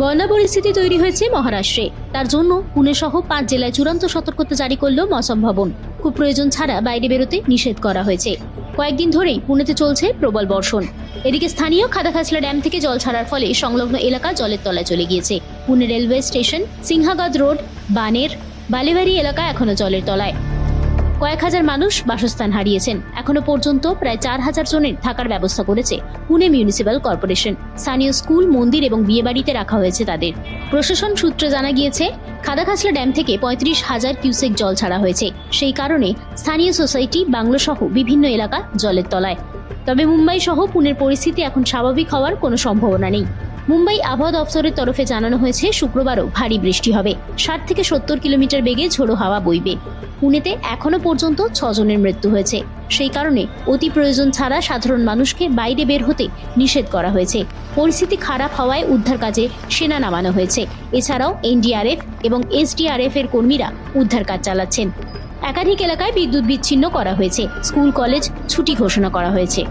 বন্যা পরিস্থিতি তৈরি হয়েছে মহারাষ্ট্রে। তার জন্য পুনে সহ 5 জেলায় চূড়ান্ত সতর্কতা জারি করল মৌসম ভবন। খুব প্রয়োজন ছাড়া বাইরে বেরোতে নিষেধ করা হয়েছে। কয়েকদিন ধরেই পুনেতে চলছে প্রবল বর্ষণ। এদিকে স্থানীয় খাদাখাসলা ড্যাম থেকে জল ছাড়ার ফলে সংলগ্ন এলাকা জলের তলায় চলে গিয়েছে। পুনে রেলওয়ে স্টেশন, সিংহাগাদ রোড, বানের, বালেবাড়ি এলাকা এখনো জলের তলায়। কয়েক হাজার মানুষ বাসস্থান হারিয়েছেন। এখনো পর্যন্ত প্রায় 4000 জনের থাকার ব্যবস্থা করেছে পুনে মিউনিসিপ্যাল কর্পোরেশন। স্থানীয় স্কুল, মন্দির এবং বিয়েবাড়িতে রাখা হয়েছে তাদের। প্রশাসন সূত্রে জানা গিয়েছে, খাদাখাসলা ড্যাম থেকে 35,000 কিউসেক জল ছাড়া হয়েছে। সেই কারণে স্থানীয় সোসাইটি, বাংলো সহ বিভিন্ন এলাকা জলের তলায়। তবে মুম্বাই সহ পুনের পরিস্থিতি এখন স্বাভাবিক হওয়ার কোনো সম্ভাবনা নেই। মুম্বাই আবহাওয়া দফতরের তরফে জানানো হয়েছে, শুক্রবারও ভারী বৃষ্টি হবে। 60 থেকে 70 কিলোমিটার বেগে ঝোড়ো হাওয়া বইবে। পুনেতে এখনো পর্যন্ত 6 জনের মৃত্যু হয়েছে। সেই কারণে অতি প্রয়োজন ছাড়া সাধারণ মানুষকে বাইরে বের হতে নিষেধ করা হয়েছে। পরিস্থিতি খারাপ হওয়ায় উদ্ধার কাজে সেনা নামানো হয়েছে। এছাড়াও এনডিআরএফ এবং এসডিআরএফ এর কর্মীরা উদ্ধার কাজ চালাচ্ছেন। একাধিক এলাকায় বিদ্যুৎ বিচ্ছিন্ন করা হয়েছে। স্কুল, কলেজ ছুটি ঘোষণা করা হয়েছে।